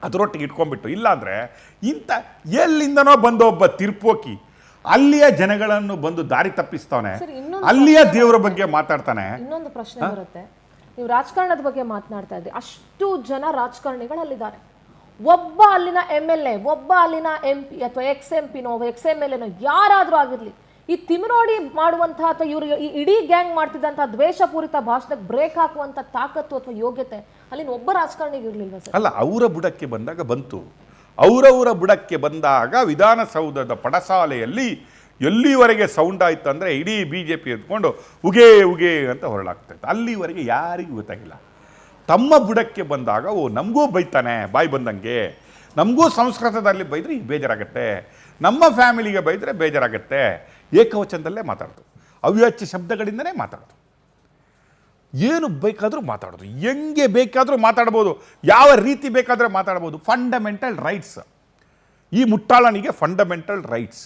ಅದರೊಟ್ಟಿಗೆ ಇಟ್ಕೊಂಡ್ಬಿಟ್ಟು. ಇಲ್ಲಾಂದರೆ ಇಂಥ ಎಲ್ಲಿಂದನೋ ಬಂದು ಒಬ್ಬ ತಿರ್ಪೋಕಿ ಅಲ್ಲಿಯ ಜನಗಳನ್ನು ಬಂದು ದಾರಿ ತಪ್ಪಿಸ್ತಾನೆ, ಅಲ್ಲಿಯ ದೇವರ ಬಗ್ಗೆ ಮಾತಾಡ್ತಾನೆ. ಇನ್ನೊಂದು ಪ್ರಶ್ನೆ ಬರುತ್ತೆ, ನೀವು ರಾಜಕಾರಣದ ಬಗ್ಗೆ ಮಾತನಾಡ್ತಾ ಇದ್ದೀವಿ, ಅಷ್ಟು ಜನ ರಾಜಕಾರಣಿಗಳಲ್ಲಿದ್ದಾರೆ, ಒಬ್ಬ ಅಲ್ಲಿನ MLA, ಒಬ್ಬ ಅಲ್ಲಿನ MP ಅಥವಾ XMPನೋ XMLAನೋ ಯಾರಾದರೂ ಆಗಿರಲಿ, ಈ ತಿಮಿರೋಡಿ ಮಾಡುವಂತಹ ಅಥವಾ ಇವರು ಈ ಇಡೀ ಗ್ಯಾಂಗ್ ಮಾಡ್ತಿದ್ದಂತಹ ದ್ವೇಷಪೂರಿತ ಭಾಷಣಕ್ಕೆ ಬ್ರೇಕ್ ಹಾಕುವಂತ ತಾಕತ್ತು ಅಥವಾ ಯೋಗ್ಯತೆ ಅಲ್ಲಿನ ಒಬ್ಬ ರಾಜಕಾರಣಿಗೆ ಇರಲಿಲ್ವಾ ಸರ್? ಅಲ್ಲ, ಅವರ ಬುಡಕ್ಕೆ ಬಂದಾಗ ಬಂತು. ಅವರವರ ಬುಡಕ್ಕೆ ಬಂದಾಗ ವಿಧಾನಸೌಧದ ಪಡಸಾಲೆಯಲ್ಲಿ ಎಲ್ಲಿವರೆಗೆ ಸೌಂಡ್ ಆಯ್ತು ಅಂದರೆ ಇಡೀ BJP ಎತ್ಕೊಂಡು ಉಗೇ ಉಗೇ ಅಂತ ಹೊರಳಾಗ್ತಾಯಿತ್ತು. ಅಲ್ಲಿವರೆಗೆ ಯಾರಿಗೂ ಗೊತ್ತಾಗಿಲ್ಲ. ತಮ್ಮ ಬುಡಕ್ಕೆ ಬಂದಾಗ ನಮಗೂ ಬೈತಾನೆ ಬಾಯಿ ಬಂದಂಗೆ, ನಮಗೂ ಸಂಸ್ಕೃತದಲ್ಲಿ ಬೈದರೆ ಈಗ ಬೇಜಾರಾಗತ್ತೆ, ನಮ್ಮ ಫ್ಯಾಮಿಲಿಗೆ ಬೈದರೆ ಬೇಜಾರಾಗತ್ತೆ, ಏಕವಚನದಲ್ಲೇ ಮಾತಾಡೋದು, ಅವ್ಯಾಚ್ಯ ಶಬ್ದಗಳಿಂದನೇ ಮಾತಾಡೋದು, ಏನು ಬೇಕಾದರೂ ಮಾತಾಡೋದು, ಹೆಂಗೆ ಬೇಕಾದರೂ ಮಾತಾಡ್ಬೋದು, ಯಾವ ರೀತಿ ಬೇಕಾದರೆ ಮಾತಾಡ್ಬೋದು. Fundamental rights. ಈ ಮುಟ್ಟಾಳನಿಗೆ ಫಂಡಮೆಂಟಲ್ ರೈಟ್ಸ್.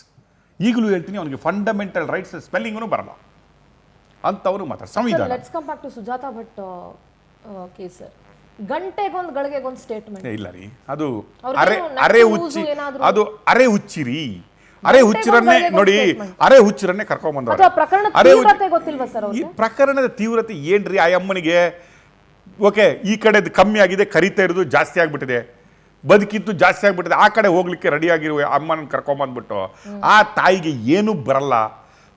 ಈಗಲೂ ಹೇಳ್ತೀನಿ, ಅವನಿಗೆ ಫಂಡಮೆಂಟಲ್ ರೈಟ್ಸ್ ಸ್ಪೆಲ್ಲಿಂಗೂ ಬರಲ್ಲ ಅಂತವರು ಮಾತಾಡ ಸಂವಿಧಾನ. Let's come back to Sujata Bhat case sir. Statement ಗಳಿಗೆಗೊಂದು ಸ್ಟೇಟ್ಮೆಂಟ್ ಇಲ್ಲ ರೀ, ಅದು ಅರೆ ಹುಚ್ಚಿ, ಅದು ಅರೆ ಹುಚ್ಚಿರಿ. ಅರೆ ಹುಚ್ಚರನ್ನೇ ನೋಡಿ, ಅರೆ ಹುಚ್ಚರನ್ನೇ ಕರ್ಕೊಂಡ್ಬಂದವ್ರೆ. ಈ ಪ್ರಕರಣದ ತೀವ್ರತೆ ಏನ್ರಿ? ಆ ಅಮ್ಮನಿಗೆ ಓಕೆ, ಈ ಕಡೆದು ಕಮ್ಮಿ ಆಗಿದೆ, ಕರಿತಾ ಇರೋದು ಜಾಸ್ತಿ ಆಗ್ಬಿಟ್ಟಿದೆ, ಬದುಕಿತ್ತು ಜಾಸ್ತಿ ಆಗ್ಬಿಟ್ಟಿದೆ, ಆ ಕಡೆ ಹೋಗ್ಲಿಕ್ಕೆ ರೆಡಿಯಾಗಿರುವ ಅಮ್ಮನ ಕರ್ಕೊಂಬಂದ್ಬಿಟ್ಟು ಆ ತಾಯಿಗೆ ಏನೂ ಬರಲ್ಲ.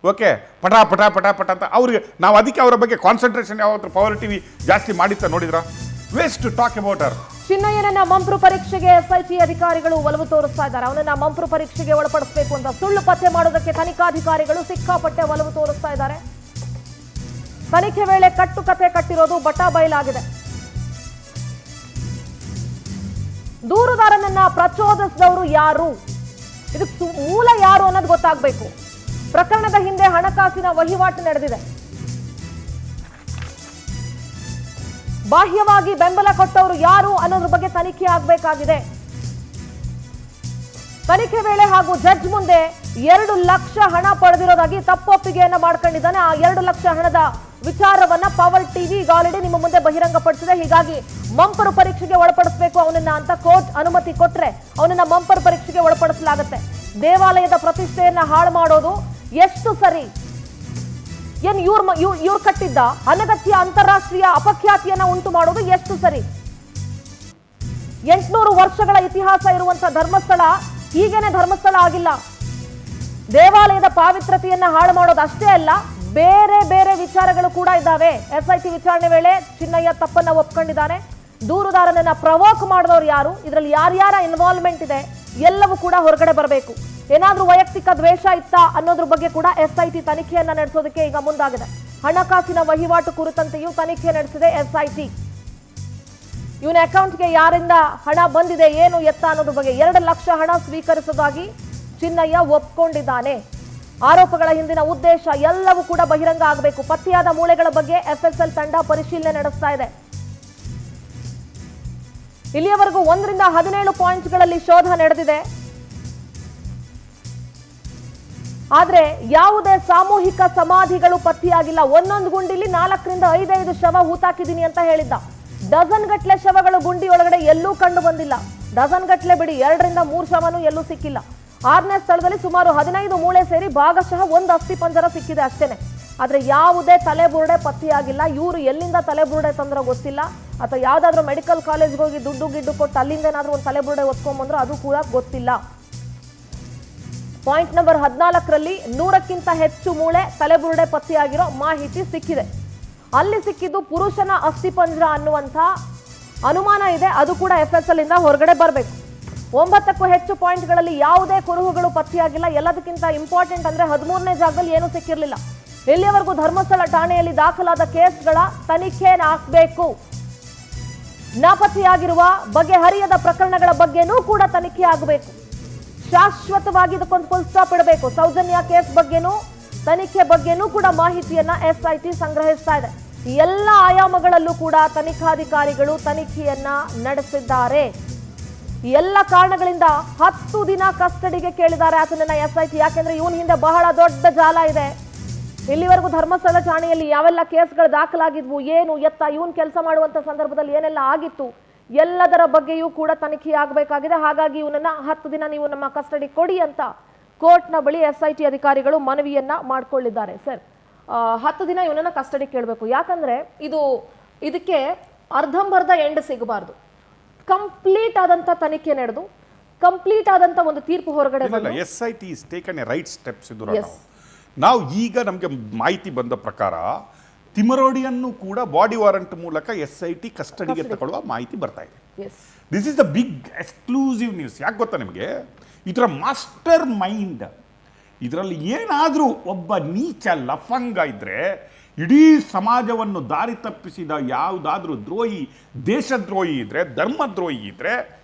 ಓಕೆ, ಪಟ ಪಟ ಪಟ ಪಟ ಅಂತ ಅವ್ರಿಗೆ ನಾವು ಅದಕ್ಕೆ ಅವರ ಬಗ್ಗೆ ಕಾನ್ಸಂಟ್ರೇಷನ್ ಯಾವತ್ತು ಪವರ್ TV ಜಾಸ್ತಿ ಮಾಡಿತ್ತ ನೋಡಿದ್ರ? Waste to talk about her. ಚಿನ್ನಯ್ಯನನ್ನ ಮಂಪ್ರು ಪರೀಕ್ಷೆಗೆ SIT ಅಧಿಕಾರಿಗಳು ಒಲವು ತೋರಿಸ್ತಾ ಇದ್ದಾರೆ. ಅವನನ್ನ ಮಂಪ್ರು ಪರೀಕ್ಷೆಗೆ ಒಳಪಡಿಸಬೇಕು ಅಂತ ಸುಳ್ಳು ಪತ್ತೆ ಮಾಡೋದಕ್ಕೆ ತನಿಖಾಧಿಕಾರಿಗಳು ಸಿಕ್ಕಾಪಟ್ಟೆ ಒಲವು ತೋರಿಸ್ತಾ ಇದ್ದಾರೆ. ತನಿಖೆ ವೇಳೆ ಕಟ್ಟುಕತೆ ಕಟ್ಟಿರೋದು ಬಟಾ ಬಯಲಾಗಿದೆ. ದೂರುದಾರನನ್ನ ಪ್ರಚೋದಿಸಿದವರು ಯಾರು, ಇದಕ್ಕೆ ಮೂಲ ಯಾರು ಅನ್ನೋದು ಗೊತ್ತಾಗಬೇಕು. ಪ್ರಕರಣದ ಹಿಂದೆ ಹಣಕಾಸಿನ ವಹಿವಾಟು ನಡೆದಿದೆ. ಬಾಹ್ಯವಾಗಿ ಬೆಂಬಲ ಕೊಟ್ಟವರು ಯಾರು ಅನ್ನೋದ್ರ ಬಗ್ಗೆ ತನಿಖೆ ಆಗಬೇಕಾಗಿದೆ. ತನಿಖೆ ವೇಳೆ ಹಾಗೂ ಜಡ್ಜ್ ಮುಂದೆ 2 ಲಕ್ಷ ಹಣ ಪಡೆದಿರೋದಾಗಿ ತಪ್ಪೊಪ್ಪಿಗೆಯನ್ನ ಮಾಡ್ಕೊಂಡಿದ್ದಾನೆ. ಆ 2 ಲಕ್ಷ ಹಣದ ವಿಚಾರವನ್ನ ಪವರ್ TV ಈಗ ಆಲ್ರೆಡಿ ನಿಮ್ಮ ಮುಂದೆ ಬಹಿರಂಗಪಡಿಸಿದೆ. ಹೀಗಾಗಿ ಮಂಪರು ಪರೀಕ್ಷೆಗೆ ಒಳಪಡಿಸಬೇಕು ಅವನನ್ನ ಅಂತ ಕೋರ್ಟ್ ಅನುಮತಿ ಕೊಟ್ರೆ ಅವನನ್ನ ಮಂಪರು ಪರೀಕ್ಷೆಗೆ ಒಳಪಡಿಸಲಾಗುತ್ತೆ. ದೇವಾಲಯದ ಪ್ರತಿಷ್ಠೆಯನ್ನ ಹಾಳು ಮಾಡೋದು ಎಷ್ಟು ಸರಿ? ಏನ್ ಇವ್ರು ಕಟ್ಟಿದ್ದ ಅನಗತ್ಯ ಅಂತಾರಾಷ್ಟ್ರೀಯ ಅಪಖ್ಯಾತಿಯನ್ನ ಉಂಟು ಮಾಡೋದು ಎಷ್ಟು ಸರಿ? 800 ವರ್ಷಗಳ ಇತಿಹಾಸ ಇರುವಂತಹ ಧರ್ಮಸ್ಥಳ ಹೀಗೇನೆ ಧರ್ಮಸ್ಥಳ ಆಗಿಲ್ಲ. ದೇವಾಲಯದ ಪಾವಿತ್ರತೆಯನ್ನ ಹಾಳು ಮಾಡೋದು ಅಷ್ಟೇ ಅಲ್ಲ, ಬೇರೆ ಬೇರೆ ವಿಚಾರಗಳು ಕೂಡ ಇದ್ದಾವೆ. SIT ವಿಚಾರಣೆ ವೇಳೆ ಚಿನ್ನಯ್ಯ ತಪ್ಪನ್ನ ಒಪ್ಕೊಂಡಿದ್ದಾನೆ. ದೂರುದಾರನನ್ನ ಪ್ರವೋಕ್ ಮಾಡಿದವರು ಯಾರು, ಇದರಲ್ಲಿ ಯಾರ್ಯಾರ ಇನ್ವಾಲ್ವ್ಮೆಂಟ್ ಇದೆ ಎಲ್ಲವೂ ಕೂಡ ಹೊರಗಡೆ ಬರಬೇಕು. ಏನಾದ್ರೂ ವೈಯಕ್ತಿಕ ದ್ವೇಷ ಇತ್ತಾ ಅನ್ನೋದ್ರ ಬಗ್ಗೆ ಕೂಡ SIT ತನಿಖೆಯನ್ನ ನಡೆಸೋದಕ್ಕೆ ಈಗ ಮುಂದಾಗಿದೆ. ಹಣಕಾಸಿನ ವಹಿವಾಟು ಕುರಿತಂತೆಯೂ ತನಿಖೆ ನಡೆಸಿದೆ SIT. ಇವನ ಅಕೌಂಟ್ಗೆ ಯಾರಿಂದ ಹಣ ಬಂದಿದೆ, ಏನು ಎತ್ತ ಅನ್ನೋದ್ರ ಬಗ್ಗೆ 2 ಲಕ್ಷ ಹಣ ಸ್ವೀಕರಿಸೋದಾಗಿ ಚಿನ್ನಯ್ಯ ಒಪ್ಕೊಂಡಿದ್ದಾನೆ. ಆರೋಪಗಳ ಹಿಂದಿನ ಉದ್ದೇಶ ಎಲ್ಲವೂ ಕೂಡ ಬಹಿರಂಗ ಆಗಬೇಕು. ಪತ್ತೆಯಾದ ಮೂಳೆಗಳ ಬಗ್ಗೆ FSL ತಂಡ ಪರಿಶೀಲನೆ ನಡೆಸ್ತಾ ಇದೆ. ಇಲ್ಲಿಯವರೆಗೂ 1 ರಿಂದ 17 ಪಾಯಿಂಟ್ಗಳಲ್ಲಿ ಶೋಧ ನಡೆದಿದೆ. ಆದ್ರೆ ಯಾವುದೇ ಸಾಮೂಹಿಕ ಸಮಾಧಿಗಳು ಪತ್ತೆಯಾಗಿಲ್ಲ. ಒಂದೊಂದು ಗುಂಡಿಲಿ 4 ರಿಂದ 5 ಶವ ಹೂತಾಕಿದ್ದೀನಿ ಅಂತ ಹೇಳಿದ್ದ. ಡಜನ್ ಗಟ್ಲೆ ಶವಗಳು ಗುಂಡಿ ಒಳಗಡೆ ಎಲ್ಲೂ ಕಂಡು ಬಂದಿಲ್ಲ. ಡಜನ್ ಗಟ್ಲೆ ಬಿಡಿ, 2 ರಿಂದ 3 ಶವನೂ ಎಲ್ಲೂ ಸಿಕ್ಕಿಲ್ಲ. 6ನೇ ಸ್ಥಳದಲ್ಲಿ ಸುಮಾರು 15 ಮೂಳೆ ಸೇರಿ ಭಾಗಶಃ 1 ಅಸ್ಥಿಪಂಜರ ಸಿಕ್ಕಿದೆ ಅಷ್ಟೇನೆ. ಆದ್ರೆ ಯಾವುದೇ ತಲೆಬುರುಡೆ ಪತ್ತೆಯಾಗಿಲ್ಲ. ಇವರು ಎಲ್ಲಿಂದ ತಲೆಬುರುಡೆ ತಂದ್ರೋ ಗೊತ್ತಿಲ್ಲ, ಅಥವಾ ಯಾವ್ದಾದ್ರು ಮೆಡಿಕಲ್ ಕಾಲೇಜ್ಗೆ ಹೋಗಿ ದುಡ್ಡು ಗಿಡ್ಡು ಕೊಟ್ಟು ಅಲ್ಲಿಂದ ಏನಾದ್ರೂ ಒಂದು ತಲೆಬುರುಡೆ ಒತ್ಕೊಂಡ್ಬಂದ್ರು ಅದು ಕೂಡ ಗೊತ್ತಿಲ್ಲ. ಪಾಯಿಂಟ್ ನಂಬರ್ 14ರಲ್ಲಿ 100ಕ್ಕಿಂತ ಹೆಚ್ಚು ಮೂಳೆ ತಲೆಬುರುಡೆ ಪತ್ತೆಯಾಗಿರೋ ಮಾಹಿತಿ ಸಿಕ್ಕಿದೆ. ಅಲ್ಲಿ ಸಿಕ್ಕಿದ್ದು ಪುರುಷನ ಅಸ್ಥಿಪಂಜರ ಅನ್ನುವಂಥ ಅನುಮಾನ ಇದೆ. ಅದು ಕೂಡ FSL ಇಂದ ಹೊರಗಡೆ ಬರಬೇಕು. 9ಕ್ಕೂ ಹೆಚ್ಚು ಪಾಯಿಂಟ್ಗಳಲ್ಲಿ ಯಾವುದೇ ಕುರುಹುಗಳು ಪತ್ತೆಯಾಗಿಲ್ಲ. ಎಲ್ಲದಕ್ಕಿಂತ ಇಂಪಾರ್ಟೆಂಟ್ ಅಂದ್ರೆ 13ನೇ ಜಾಗದಲ್ಲಿ ಏನೂ ಸಿಕ್ಕಿರಲಿಲ್ಲ. ಇಲ್ಲಿಯವರೆಗೂ ಧರ್ಮಸ್ಥಳ ಠಾಣೆಯಲ್ಲಿ ದಾಖಲಾದ ಕೇಸ್ಗಳ ತನಿಖೆ ಆಗಬೇಕು. ನಾಪತ್ತೆಯಾಗಿರುವ ಬಗೆಹರಿಯದ ಪ್ರಕರಣಗಳ ಬಗ್ಗೆನೂ ಕೂಡ ತನಿಖೆ ಆಗಬೇಕು. ಶಾಶ್ವತವಾಗಿ ಇದಕ್ಕೊಂದು ಫುಲ್ ಸ್ಟಾಪ್ ಇಡಬೇಕು. ಸೌಜನ್ಯ ಕೇಸ್ ಬಗ್ಗೆನೂ ತನಿಖೆ ಬಗ್ಗೆನೂ ಕೂಡ ಮಾಹಿತಿಯನ್ನ SIT ಸಂಗ್ರಹಿಸ್ತಾ ಇದೆ. ಎಲ್ಲ ಆಯಾಮಗಳಲ್ಲೂ ಕೂಡ ತನಿಖಾಧಿಕಾರಿಗಳು ತನಿಖೆಯನ್ನ ನಡೆಸಿದ್ದಾರೆ. ಎಲ್ಲ ಕಾರಣಗಳಿಂದ 10 ದಿನ ಕಸ್ಟಡಿಗೆ ಕೇಳಿದ್ದಾರೆ ಆತನನ್ನ SIT. ಯಾಕೆಂದ್ರೆ ಇವನ ಹಿಂದೆ ಬಹಳ ದೊಡ್ಡ ಜಾಲ ಇದೆ. ಇಲ್ಲಿವರೆಗೂ ಧರ್ಮಸ್ಥಳ ಠಾಣೆಯಲ್ಲಿ ಯಾವೆಲ್ಲ ಕೇಸ್ಗಳು ದಾಖಲಾಗಿದ್ವು, ಏನು ಎತ್ತ, ಇವನ್ ಕೆಲಸ ಮಾಡುವಂತ ಸಂದರ್ಭದಲ್ಲಿ ಏನೆಲ್ಲ ಆಗಿತ್ತು, ಎಲ್ಲದರ ಬಗ್ಗೆಯೂ ಕೂಡ ತನಿಖೆ ಆಗಬೇಕಾಗಿದೆ. ಹಾಗಾಗಿ ಇವನನ್ನ 10 ದಿನ ನೀವು ನಮ್ಮ ಕಸ್ಟಡಿ ಕೊಡಿ ಅಂತ ಕೋರ್ಟ್ನ ಬಳಿ SIT ಅಧಿಕಾರಿಗಳು ಮನವಿಯನ್ನ ಮಾಡಿಕೊಳ್ಳಿದ್ದಾರೆ. ಸರ್, 10 ದಿನ ಇವನನ್ನ ಕಸ್ಟಡಿ ಕೇಳಬೇಕು. ಯಾಕಂದ್ರೆ ಇದಕ್ಕೆ ಅರ್ಧಂಬರ್ಧ ಎಂಡ್ ಸಿಗಬಾರ್ದು. ಕಂಪ್ಲೀಟ್ ಆದಂತ ತನಿಖೆ ನಡೆದು ಕಂಪ್ಲೀಟ್ ಆದಂತ ಒಂದು ತೀರ್ಪು ಹೊರಗಡೆ ಬಂದು SIT is taken a right steps ಇದ್ರು ನಾವು ಈಗ ನಮಗೆ ಮಾಹಿತಿ ಬಂದ ಪ್ರಕಾರ ತಿಮರೋಡಿಯನ್ನು ಕೂಡ ಬಾಡಿ ವಾರಂಟ್ ಮೂಲಕ SIT ಕಸ್ಟಡಿಗೆ ತಗೊಳ್ಳುವ ಮಾಹಿತಿ ಬರ್ತಾ ಇದೆ. This is the big exclusive news. ಯಾಕೆ ಗೊತ್ತಾ ನಿಮಗೆ? ಇದರ ಮಾಸ್ಟರ್ ಮೈಂಡ್, ಇದರಲ್ಲಿ ಏನಾದರೂ ಒಬ್ಬ ನೀಚ ಲಫಂಗ ಇದ್ರೆ, ಇಡೀ ಸಮಾಜವನ್ನು ದಾರಿ ತಪ್ಪಿಸಿದ ಯಾವುದಾದ್ರೂ ದ್ರೋಹಿ, ದೇಶದ್ರೋಹಿ ಇದ್ರೆ, ಧರ್ಮದ್ರೋಹಿ ಇದ್ರೆ,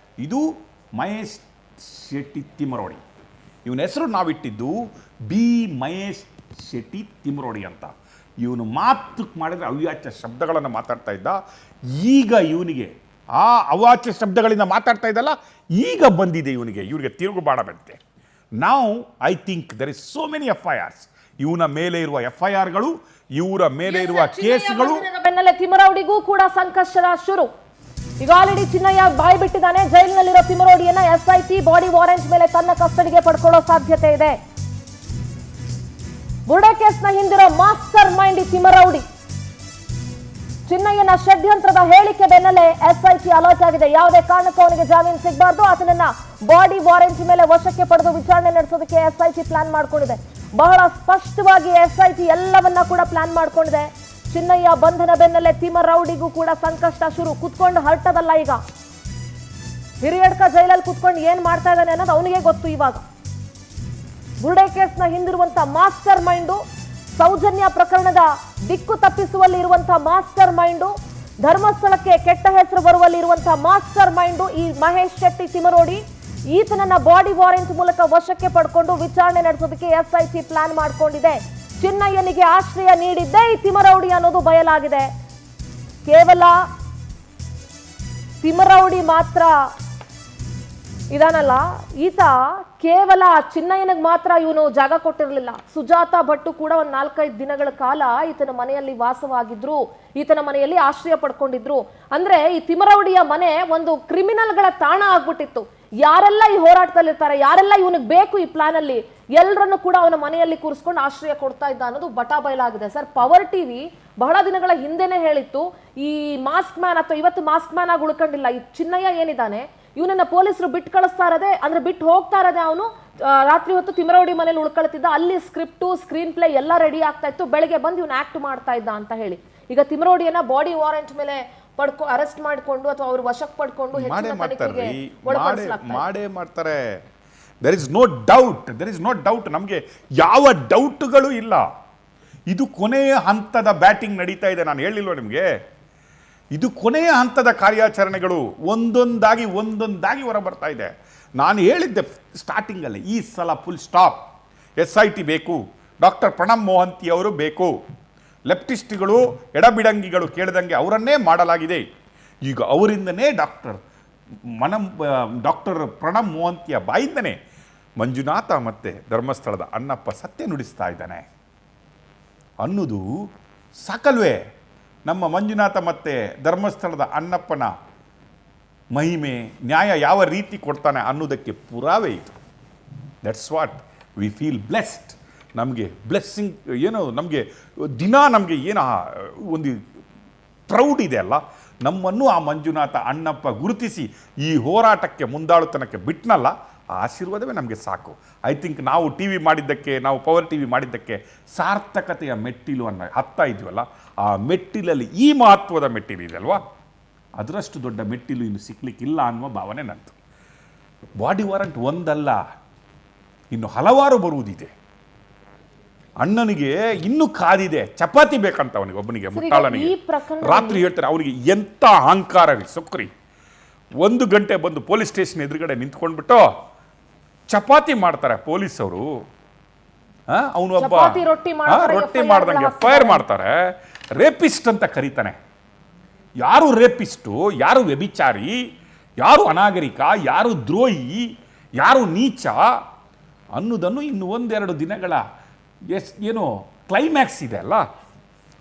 ಇದು ಮಹೇಶ್ ಶೆಟ್ಟಿ ತಿಮರೋಡಿ. ಇವನ ಹೆಸರು ನಾವಿಟ್ಟಿದ್ದು ಮಹೇಶ್ ಶೆಟ್ಟಿ ತಿಮರೋಡಿ ಅಂತ. ಇವನು ಮಾತು ಮಾಡಿದ್ರೆ ಅವ್ಯಾಚ್ಯ ಶಬ್ದಗಳನ್ನು ಮಾತಾಡ್ತಾ ಇದ್ದ. ಈಗ ಇವನಿಗೆ ಆ ಅವಾಚ್ಯ ಶಬ್ದಗಳಿಂದ ಮಾತಾಡ್ತಾ ಇದ್ದಲ್ಲ, ಈಗ ಬಂದಿದೆ ಇವನಿಗೆ ತಿರುಗುಬಾಣ ಬಂತೆ. ನಾವು I think there is so many FIRs. ಇವನ ಮೇಲೆ ಇರುವ FIRಗಳು, ಇವರ ಮೇಲೆ ಇರುವ ಕೇಸ್ಗಳು ಬೆನ್ನಲ್ಲೇ ತಿಮರೋಡಿಗೂ ಕೂಡ ಸಂಕಷ್ಟ ಶುರು. ಈಗ ಆಲ್ರೆಡಿ ಚಿನ್ನಯ್ಯ ಬಾಯಿ ಬಿಟ್ಟಿದ್ದಾನೆ. ಜೈಲಿನಲ್ಲಿರೋ ತಿಮರೋಡಿಯನ್ನ SIT ಬಾಡಿ ವಾರೆಂಟ್ ಮೇಲೆ ತನ್ನ ಕಸ್ಟಡಿಗೆ ಪಡ್ಕೊಳ್ಳೋ ಸಾಧ್ಯತೆ ಇದೆ. ಬುರ್ಡೆ ಕೇಸ್ನ ಹಿಂದಿರೋ ಮಾಸ್ಟರ್ ಮೈಂಡ್ ತಿಮರೌಡಿ. ಚಿನ್ನಯ್ಯನ ಷಡ್ಯಂತ್ರದ ಹೇಳಿಕೆ ಬೆನ್ನಲ್ಲೇ SIT ಅಲರ್ಟ್ ಆಗಿದೆ. ಯಾವುದೇ ಕಾರಣಕ್ಕೂ ಅವನಿಗೆ ಜಾಮೀನು ಸಿಗಬಾರ್ದು, ಆತನನ್ನ ಬಾಡಿ ವಾರೆಂಟ್ ಮೇಲೆ ವಶಕ್ಕೆ ಪಡೆದು ವಿಚಾರಣೆ ನಡೆಸೋದಕ್ಕೆ SIT ಪ್ಲಾನ್ ಮಾಡ್ಕೊಂಡಿದೆ. ಬಹಳ ಸ್ಪಷ್ಟವಾಗಿ SIT ಎಲ್ಲವನ್ನ ಕೂಡ ಪ್ಲಾನ್ ಮಾಡ್ಕೊಂಡಿದೆ. ಚಿನ್ನಯ್ಯ ಬಂಧನ ಬೆನ್ನಲ್ಲೇ ತಿಮರೌಡಿಗೂ ಕೂಡ ಸಂಕಷ್ಟ ಶುರು. ಕುತ್ಕೊಂಡು ಹರ್ಟದಲ್ಲ, ಈಗ ಹಿರಿಯಡ್ಕ ಜೈಲಲ್ಲಿ ಕುತ್ಕೊಂಡು ಏನ್ ಮಾಡ್ತಾ ಇದ್ದಾನೆ ಅನ್ನೋದು ಅವನಿಗೆ ಗೊತ್ತು. ಇವಾಗ ಬುರ್ಡೆ ಕೇಸ್ನ ಹಿಂದಿರುವಂತ ಮಾಸ್ಟರ್ ಮೈಂಡು, ಸೌಜನ್ಯ ಪ್ರಕರಣದ ದಿಕ್ಕು ತಪ್ಪಿಸುವಲ್ಲಿ ಇರುವಂತಹ ಮಾಸ್ಟರ್ ಮೈಂಡು, ಧರ್ಮಸ್ಥಳಕ್ಕೆ ಕೆಟ್ಟ ಹೆಸರು ಬರುವಲ್ಲಿ ಇರುವಂತಹ ಮಾಸ್ಟರ್ ಮೈಂಡು ಈ ಮಹೇಶ್ ಶೆಟ್ಟಿ ತಿಮರೋಡಿ. ಈತನನ್ನ ಬಾಡಿ ವಾರೆಂಟ್ ಮೂಲಕ ವಶಕ್ಕೆ ಪಡ್ಕೊಂಡು ವಿಚಾರಣೆ ನಡೆಸೋದಕ್ಕೆ SIT ಪ್ಲಾನ್ ಮಾಡ್ಕೊಂಡಿದೆ. ಚಿನ್ನಯ್ಯನಿಗೆ ಆಶ್ರಯ ನೀಡಿದ್ದೇ ಈ ತಿಮರೌಡಿ ಅನ್ನೋದು ಬಯಲಾಗಿದೆ. ಕೇವಲ ತಿಮರೌಡಿ ಮಾತ್ರ ಇದಾನಲ್ಲ, ಈತ ಕೇವಲ ಚಿನ್ನಯ್ಯನಿಗೆ ಮಾತ್ರ ಇವನು ಜಾಗ ಕೊಟ್ಟಿರಲಿಲ್ಲ. ಸುಜಾತಾ ಭಟ್ಟು ಕೂಡ ಒಂದು 4-5 ದಿನಗಳ ಕಾಲ ಈತನ ಮನೆಯಲ್ಲಿ ವಾಸವಾಗಿದ್ರು, ಈತನ ಮನೆಯಲ್ಲಿ ಆಶ್ರಯ ಪಡ್ಕೊಂಡಿದ್ರು. ಅಂದ್ರೆ ಈ ತಿಮರೌಡಿಯ ಮನೆ ಒಂದು ಕ್ರಿಮಿನಲ್ಗಳ ತಾಣ ಆಗ್ಬಿಟ್ಟಿತ್ತು. ಯಾರೆಲ್ಲ ಈ ಹೋರಾಟದಲ್ಲಿರ್ತಾರೆ, ಯಾರೆಲ್ಲ ಇವನಿಗೆ ಬೇಕು ಈ ಪ್ಲಾನ್ ಅಲ್ಲಿ, ಎಲ್ಲರನ್ನು ಕೂಡ ಅವನ ಮನೆಯಲ್ಲಿ ಕೂರಿಸ್ಕೊಂಡು ಆಶ್ರಯ ಕೊಡ್ತಾ ಇದ್ದ ಅನ್ನೋದು ಬಟಾ ಬಯಲಾಗಿದೆ. ಸರ್, ಪವರ್ ಟಿವಿ ಬಹಳ ದಿನಗಳ ಹಿಂದೆನೆ ಹೇಳಿತ್ತು, ಈ ಮಾಸ್ಕ್ ಮ್ಯಾನ್ ಅಥವಾ ಇವತ್ತು ಮಾಸ್ಕ್ ಮ್ಯಾನ್ ಆಗಿ ಉಳ್ಕೊಂಡಿಲ್ಲ ಈ ಚಿನ್ನಯ್ಯ ಏನಿದ್ದಾನೆ, ಇವನನ್ನ ಪೊಲೀಸರು ಬಿಟ್ಟು ಕಳಿಸ್ತಾ ಇರದೆ, ಅಂದ್ರೆ ಬಿಟ್ಟು ಹೋಗ್ತಾ ಇರದೆ, ಅವನು ರಾತ್ರಿ ಹೊತ್ತು ತಿಮರೌಡಿ ಮನೇಲಿ ಉಳ್ಕೊಳ್ತಿದ್ದ. ಅಲ್ಲಿ ಸ್ಕ್ರಿಪ್ಟು, ಸ್ಕ್ರೀನ್ ಪ್ಲೇ ಎಲ್ಲ ರೆಡಿ ಆಗ್ತಾ ಇತ್ತು. ಬೆಳಗ್ಗೆ ಬಂದು ಇವನು ಆಕ್ಟ್ ಮಾಡ್ತಾ ಇದ್ದ ಅಂತ ಹೇಳಿ ಈಗ ತಿಮರೌಡಿಯನ್ನ ಬಾಡಿ ವಾರೆಂಟ್ ಮೇಲೆ ಅರೆಸ್ಟ್ ಮಾಡಿಕೊಂಡು ಅಥವಾ ಅವ್ರ ವಶಕ್ಕೆ ಪಡ್ಕೊಂಡು ಮಾಡೇ ಮಾಡ್ತಾರೆ. There is no doubt. ನಮಗೆ ಯಾವ ಡೌಟ್ಗಳು ಇಲ್ಲ. ಇದು ಕೊನೆಯ ಹಂತದ ಬ್ಯಾಟಿಂಗ್ ನಡೀತಾ ಇದೆ. ನಾನು ಹೇಳಿಲ್ವ ನಿಮಗೆ? ಇದು ಕೊನೆಯ ಹಂತದ ಕಾರ್ಯಾಚರಣೆಗಳು ಒಂದೊಂದಾಗಿ ಹೊರ ಬರ್ತಾ ಇದೆ. ನಾನು ಹೇಳಿದ್ದೆ ಸ್ಟಾರ್ಟಿಂಗಲ್ಲಿ, ಈ ಸಲ ಫುಲ್ ಸ್ಟಾಪ್. SIT ಬೇಕು, ಡಾಕ್ಟರ್ ಪ್ರಣಬ್ ಮೊಹಂತಿ ಅವರು ಬೇಕು. ಲೆಫ್ಟಿಸ್ಟ್ಗಳು, ಎಡಬಿಡಂಗಿಗಳು ಕೇಳಿದಂಗೆ ಅವರನ್ನೇ ಮಾಡಲಾಗಿದೆ. ಈಗ ಅವರಿಂದನೇ ಡಾಕ್ಟರ್ ಪ್ರಣಬ್ ಮೊಹಂತಿಯ ಬಾಯಿಂದನೇ ಮಂಜುನಾಥ ಮತ್ತೆ ಧರ್ಮಸ್ಥಳದ ಅಣ್ಣಪ್ಪ ಸತ್ಯ ನುಡಿಸ್ತಾ ಇದ್ದಾನೆ ಅನ್ನೋದು ಸಾಕಲ್ವೇ? ನಮ್ಮ ಮಂಜುನಾಥ ಮತ್ತೆ ಧರ್ಮಸ್ಥಳದ ಅಣ್ಣಪ್ಪನ ಮಹಿಮೆ, ನ್ಯಾಯ ಯಾವ ರೀತಿ ಕೊಡ್ತಾನೆ ಅನ್ನೋದಕ್ಕೆ ಪುರಾವೆ ಇದು. That's what we feel blessed. ನಮಗೆ ಬ್ಲೆಸ್ಸಿಂಗ್ ಏನೋ, ನಮಗೆ ದಿನ ನಮಗೆ ಏನೋ ಒಂದು ಪ್ರೌಡ್ ಇದೆ ಅಲ್ಲ, ನಮ್ಮನ್ನು ಆ ಮಂಜುನಾಥ ಅಣ್ಣಪ್ಪ ಗುರುತಿಸಿ ಈ ಹೋರಾಟಕ್ಕೆ ಮುಂದಾಳುತನಕ್ಕೆ ಬಿಟ್ನಲ್ಲ, ಆ ಆಶೀರ್ವಾದವೇ ನಮಗೆ ಸಾಕು. ಐ ಥಿಂಕ್ ನಾವು TV ಮಾಡಿದ್ದಕ್ಕೆ, ನಾವು ಪವರ್ TV ಮಾಡಿದ್ದಕ್ಕೆ ಸಾರ್ಥಕತೆಯ ಮೆಟ್ಟಿಲು ಹತ್ತಾ ಇದ್ವಲ್ಲ, ಆ ಮೆಟ್ಟಿಲಲ್ಲಿ ಈ ಮಹತ್ವದ ಮೆಟ್ಟಿಲು ಇದೆ ಅಲ್ವಾ, ಅದರಷ್ಟು ದೊಡ್ಡ ಮೆಟ್ಟಿಲು ಇನ್ನು ಸಿಕ್ಲಿಕ್ಕಿಲ್ಲ ಅನ್ನುವ ಭಾವನೆ ನಂತು. ಬಾಡಿ ವಾರಂಟ್ ಒಂದಲ್ಲ, ಇನ್ನು ಹಲವಾರು ಬರುವುದಿದೆ. ಅಣ್ಣನಿಗೆ ಇನ್ನೂ ಕಾದಿದೆ, ಚಪಾತಿ ಬೇಕಂತ ಅವನಿಗೆ, ಒಬ್ಬನಿಗೆ ಮುಟ್ಟಾಳನಿಗೆ. ರಾತ್ರಿ ಹೇಳ್ತಾರೆ ಅವನಿಗೆ ಎಂಥ ಅಹಂಕಾರವಿ ಸೊಕ್ರಿ. 1 ಗಂಟೆ ಬಂದು ಪೊಲೀಸ್ ಸ್ಟೇಷನ್ ಎದುರುಗಡೆ ನಿಂತ್ಕೊಂಡ್ಬಿಟ್ಟು ಚಪಾತಿ ಮಾಡ್ತಾರೆ ಪೊಲೀಸವರು. ಅವನು ಒಬ್ಬ ರೊಟ್ಟಿ ಮಾಡ್ದಂಗೆ FIR ಮಾಡ್ತಾರೆ. ರೇಪಿಸ್ಟ್ ಅಂತ ಕರೀತಾನೆ. ಯಾರು ರೇಪಿಸ್ಟು, ಯಾರು ವ್ಯಭಿಚಾರಿ, ಯಾರು ಅನಾಗರಿಕ, ಯಾರು ದ್ರೋಹಿ, ಯಾರು ನೀಚ ಅನ್ನೋದನ್ನು ಇನ್ನು 1-2 ದಿನಗಳ ಏನು ಕ್ಲೈಮ್ಯಾಕ್ಸ್ ಇದೆ ಅಲ್ಲ,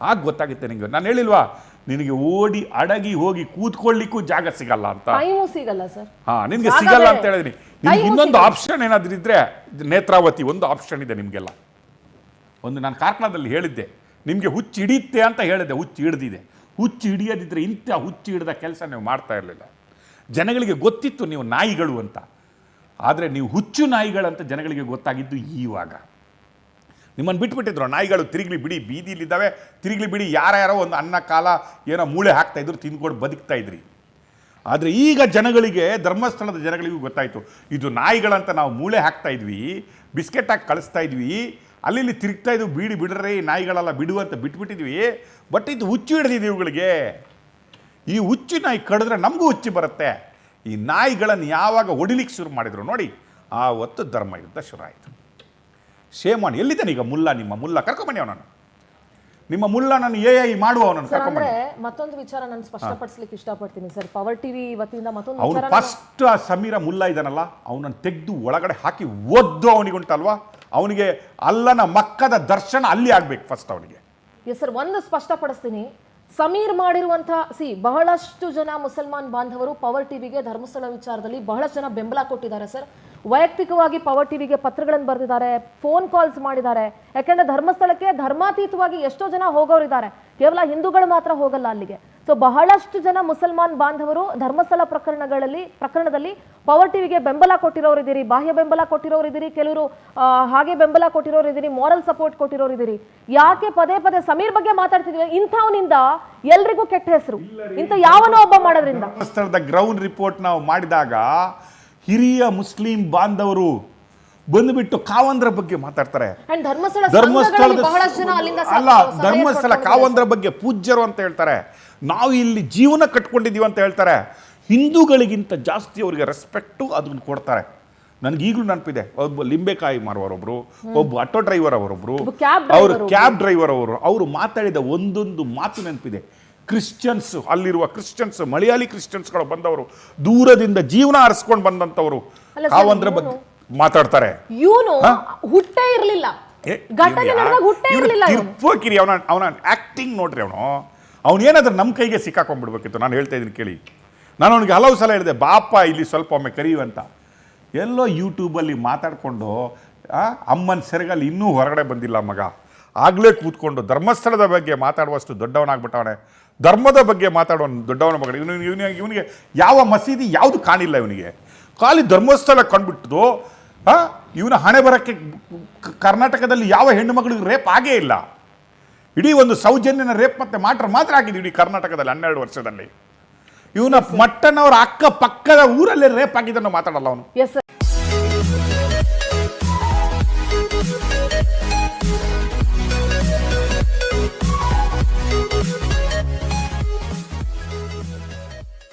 ಆಗ ಗೊತ್ತಾಗುತ್ತೆ ನಿಮಗೆ. ನಾನು ಹೇಳಿಲ್ವಾ, ನಿನಗೆ ಓಡಿ ಅಡಗಿ ಹೋಗಿ ಕೂತ್ಕೊಳ್ಳಿಕ್ಕೂ ಜಾಗ ಸಿಗಲ್ಲ ಅಂತ. ಟೈಮು ಸಿಗಲ್ಲ ಸರ್. ಹಾ, ನಿನ್ಗೆ ಜಾಗ ಸಿಗಲ್ಲ ಬೇರೆ. ಅಂತ ಹೇಳಿದ್ರಿ. ಟೈಮು ನಿಮ್ಗೆ ಇನ್ನೊಂದು ಸಿಗಲ್ಲ. ಆಪ್ಷನ್ ಏನಾದ್ರೂ ಇದ್ರೆ ನೇತ್ರಾವತಿ ಒಂದು ಆಪ್ಷನ್ ಇದೆ ನಿಮಗೆಲ್ಲ. ಒಂದು ನಾನು ಕಾರ್ಕಳದಲ್ಲಿ ಹೇಳಿದ್ದೆ, ನಿಮಗೆ ಹುಚ್ಚು ಹಿಡಿಯುತ್ತೆ ಅಂತ ಹೇಳಿದ್ದೆ, ಹುಚ್ಚು ಹಿಡ್ದಿದೆ. ಹುಚ್ಚು ಹಿಡಿಯೋದಿದ್ರೆ ಇಂಥ ಹುಚ್ಚು ಹಿಡಿದ ಕೆಲಸ ನೀವು ಮಾಡ್ತಾ ಇರಲಿಲ್ಲ. ಜನಗಳಿಗೆ ಗೊತ್ತಿತ್ತು ನೀವು ನಾಯಿಗಳು ಅಂತ, ಆದರೆ ನೀವು ಹುಚ್ಚು ನಾಯಿಗಳಂತ ಜನಗಳಿಗೆ ಗೊತ್ತಾಗಿದ್ದು ಈವಾಗ. ನಿಮ್ಮನ್ನು ಬಿಟ್ಬಿಟ್ಟಿದ್ರು, ನಾಯಿಗಳು ತಿರುಗಲಿ ಬಿಡಿ, ಬೀದಿಲಿದ್ದಾವೆ ತಿರುಗಲಿ ಬಿಡಿ, ಯಾರ್ಯಾರೋ ಒಂದು ಅನ್ನ ಕಾಲ ಏನೋ ಮೂಳೆ ಹಾಕ್ತಾಯಿದ್ರು, ತಿಂದ್ಕೊಂಡು ಬದುಕ್ತಾ ಇದ್ರಿ. ಆದರೆ ಈಗ ಜನಗಳಿಗೆ, ಧರ್ಮಸ್ಥಳದ ಜನಗಳಿಗೂ ಗೊತ್ತಾಯಿತು, ಇದು ನಾಯಿಗಳಂತ ನಾವು ಮೂಳೆ ಹಾಕ್ತಾ ಇದ್ವಿ, ಬಿಸ್ಕೆಟ್ ಹಾಕಿ ಕಳಿಸ್ತಾ ಇದ್ವಿ, ಅಲ್ಲಿ ತಿರುಗ್ತಾ ಇದ್ವಿ, ಬೀಡಿ ಬಿಡ್ರೆ ಈ ನಾಯಿಗಳೆಲ್ಲ ಬಿಡು ಅಂತ ಬಿಟ್ಬಿಟ್ಟಿದ್ವಿ. ಬಟ್ ಇದು ಹುಚ್ಚು ಹಿಡಿದಿದೆ ಇವುಗಳಿಗೆ. ಈ ಹುಚ್ಚು ನಾಯಿ ಕಡಿದ್ರೆ ನಮಗೂ ಹುಚ್ಚು ಬರುತ್ತೆ. ಈ ನಾಯಿಗಳನ್ನು ಯಾವಾಗ ಹೊಡಿಲಿಕ್ಕೆ ಶುರು ಮಾಡಿದ್ರು ನೋಡಿ, ಆವತ್ತು ಧರ್ಮ ಯುದ್ಧ ಶುರು ಆಯಿತು. ಶೇಮಾನ್ ಎಲ್ಲಿದ್ದಾನೆ ಈಗ? ಮುಲ್ಲ, ನಿಮ್ಮ ಮುಲ್ಲ ಕರ್ಕೊಂಬನ್ನಿ ಅವನನ್ನು. ನಿಮ್ಮ ಮುಲ್ಲ ನಾನು AI ಮಾಡುವವನನ್ನು ಸರ್, ಅಂದ್ರೆ ಕರ್ಕೊಂಬನ್ನಿ. ಮತ್ತೊಂದು ವಿಚಾರ ನಾನು ಸ್ಪಷ್ಟಪಡಿಸ್ಲಿಕ್ಕೆ ಇಷ್ಟಪಡ್ತೀನಿ ಸರ್. ಪವರ್ ಟಿವಿ ವತಿಯಿಂದ ಮತ್ತೊಂದು ಅವನು ವಿಚಾರ ಫಸ್ಟ್ ಆ ಸಮೀರ ಮುಲ್ಲ ಇದ್ದಾನಲ್ಲ, ಅವನನ್ನು ತೆಗೆದು ಒಳಗಡೆ ಹಾಕಿ ಒದ್ದು ಅವನಿಗುಂಟಲ್ವಾ, ಅವನಿಗೆ ಅಲ್ಲನ ಮಕ್ಕದ ದರ್ಶನ ಅಲ್ಲಿ ಆಗ್ಬೇಕು ಫಸ್ಟ್ ಅವನಿಗೆ. ಎಸ್ ಸರ್, ಒಂದು ಸ್ಪಷ್ಟಪಡಿಸ್ತೀನಿ. ಸಮೀರ್ ಮಾಡಿರುವಂತ ಬಹಳಷ್ಟು ಜನ ಮುಸಲ್ಮಾನ್ ಬಾಂಧವರು ಪವರ್ ಟಿವಿಗೆ ಧರ್ಮಸ್ಥಳ ವಿಚಾರದಲ್ಲಿ ಬಹಳಷ್ಟು ಜನ ಬೆಂಬಲ ಕೊಟ್ಟಿದ್ದಾರೆ ಸರ್. ವೈಯಕ್ತಿಕವಾಗಿ ಪವರ್ ಟಿವಿಗೆ ಪತ್ರಗಳನ್ನು ಬರೆದಿದ್ದಾರೆ, ಫೋನ್ ಕಾಲ್ಸ್ ಮಾಡಿದ್ದಾರೆ. ಯಾಕಂದ್ರೆ ಧರ್ಮಸ್ಥಳಕ್ಕೆ ಧರ್ಮಾತೀತವಾಗಿ ಎಷ್ಟೋ ಜನ ಹೋಗೋರಿದ್ದಾರೆ, ಕೇವಲ ಹಿಂದೂಗಳು ಮಾತ್ರ ಹೋಗಲ್ಲ ಅಲ್ಲಿಗೆ. ಸೊ ಬಹಳಷ್ಟು ಜನ ಮುಸಲ್ಮಾನ್ ಬಾಂಧವರು ಧರ್ಮಸ್ಥಳ ಪ್ರಕರಣದಲ್ಲಿ ಪವರ್ ಟಿವಿಗೆ ಬೆಂಬಲ ಕೊಟ್ಟಿರೋರಿದ್ದೀರಿ, ಬಾಹ್ಯ ಬೆಂಬಲ ಕೊಟ್ಟಿರೋರಿದ್ದೀರಿ, ಕೆಲವರು ಹಾಗೆ ಬೆಂಬಲ ಕೊಟ್ಟಿರೋರಿದ್ದೀರಿ, ಮಾರಲ್ ಸಪೋರ್ಟ್ ಕೊಟ್ಟಿರೋರಿದ್ದೀರಿ. ಯಾಕೆ ಪದೇ ಪದೇ ಸಮೀರ್ ಬಗ್ಗೆ ಮಾತಾಡ್ತಿದ್ವಿ? ಇಂಥವನಿಂದ ಎಲ್ರಿಗೂ ಕೆಟ್ಟ ಹೆಸರು, ಇಂಥ ಯಾವನೋ ಒಬ್ಬ ಮಾಡೋದ್ರಿಂದ. ಧರ್ಮಸ್ಥಳದ ಗ್ರೌಂಡ್ ರಿಪೋರ್ಟ್ ನಾವು ಮಾಡಿದಾಗ ಹಿರಿಯ ಮುಸ್ಲಿಂ ಬಾಂಧವರು ಬಂದುಬಿಟ್ಟು ಕಾವಂದ್ರ ಬಗ್ಗೆ ಮಾತಾಡ್ತಾರೆ. ಧರ್ಮಸ್ಥಳ ಕಾವಂದ್ರ ಬಗ್ಗೆ ಪೂಜ್ಯರು ಅಂತ ಹೇಳ್ತಾರೆ. ನಾವು ಇಲ್ಲಿ ಜೀವನ ಕಟ್ಕೊಂಡಿದ್ದೀವಿ ಅಂತ ಹೇಳ್ತಾರೆ. ಹಿಂದೂಗಳಿಗಿಂತ ಜಾಸ್ತಿ ಅವರಿಗೆ ರೆಸ್ಪೆಕ್ಟು ಅದನ್ನು ಕೊಡ್ತಾರೆ. ನನಗೀಗಲೂ ನೆನಪಿದೆ, ಒಬ್ಬ ಲಿಂಬೆಕಾಯಿ ಮಾರುವವರೊಬ್ರು, ಒಬ್ಬ ಆಟೋ ಡ್ರೈವರ್ ಅವರೊಬ್ರು, ಅವರು ಕ್ಯಾಬ್ ಡ್ರೈವರ್ ಅವರು ಮಾತಾಡಿದ ಒಂದೊಂದು ಮಾತು ನೆನಪಿದೆ. ಕ್ರಿಶ್ಚಿಯನ್ಸ್, ಅಲ್ಲಿರುವ ಕ್ರಿಶ್ಚಿಯನ್ಸ್, ಮಲಯಾಳಿ ಕ್ರಿಶ್ಚಿಯನ್ಸ್ಗಳು ಬಂದವರು, ದೂರದಿಂದ ಜೀವನ ಹರಿಸ್ಕೊಂಡು ಬಂದಂಥವರು ಕಾವಂದ್ರ ಬಗ್ಗೆ ಮಾತಾಡ್ತಾರೆ. ಇವನು ಹುಟ್ಟೇ ಇರಲಿಲ್ಲ, ತಿರ್ಪೋಕಿರಿ ಅವನ ಆಕ್ಟಿಂಗ್ ನೋಡ್ರಿ. ಅವನು ಏನಾದ್ರೂ ನಮ್ಮ ಕೈಗೆ ಸಿಕ್ಕಾಕೊಂಡ್ಬಿಡ್ಬೇಕಿತ್ತು. ನಾನು ಹೇಳ್ತಾ ಇದ್ದೀನಿ ಕೇಳಿ. ನಾನು ಅವನಿಗೆ ಹಲವು ಸಲ ಹೇಳಿದೆ, ಬಾಪ ಇಲ್ಲಿ ಸ್ವಲ್ಪ ಒಮ್ಮೆ ಕರೀವಂತ. ಎಲ್ಲೋ ಯೂಟ್ಯೂಬಲ್ಲಿ ಮಾತಾಡಿಕೊಂಡು ಅಮ್ಮನ ಸೆರಗಲ್ಲಿ ಇನ್ನೂ ಹೊರಗಡೆ ಬಂದಿಲ್ಲ ಮಗ, ಆಗಲೇ ಕೂತ್ಕೊಂಡು ಧರ್ಮಸ್ಥಳದ ಬಗ್ಗೆ ಮಾತಾಡುವಷ್ಟು ದೊಡ್ಡವನಾಗ್ಬಿಟ್ಟವನೆ, ಧರ್ಮದ ಬಗ್ಗೆ ಮಾತಾಡುವ ದೊಡ್ಡವನ ಮಗ. ಇವನಿಗೆ ಯಾವ ಮಸೀದಿ ಯಾವುದು ಕಾಣಿಲ್ಲ. ಇವನಿಗೆ ಖಾಲಿ ಧರ್ಮಸ್ಥಳ ಕಂಡುಬಿಟ್ಟು ಇವನ ಹಣೆ ಬರಕ್ಕೆ ಕರ್ನಾಟಕದಲ್ಲಿ ಯಾವ ಹೆಣ್ಣು ಮಗಳಿಗೆ ರೇಪ್ ಆಗೇ ಇಲ್ಲ. ಇಡೀ ಒಂದು ಸೌಜನ್ಯನ ರೇಪ್ ಮತ್ತೆ ಮಾತ್ರ ಆಗಿದೆ ಇಡೀ ಕರ್ನಾಟಕದಲ್ಲಿ 12 ವರ್ಷದಲ್ಲಿ. ಇವನ ಮಟ್ಟನವರ ಅಕ್ಕ ಪಕ್ಕದ ಊರಲ್ಲೇ ರೇಪ್ ಆಗಿದ್ದನ್ನು ಮಾತಾಡಲ್ಲ ಅವನು.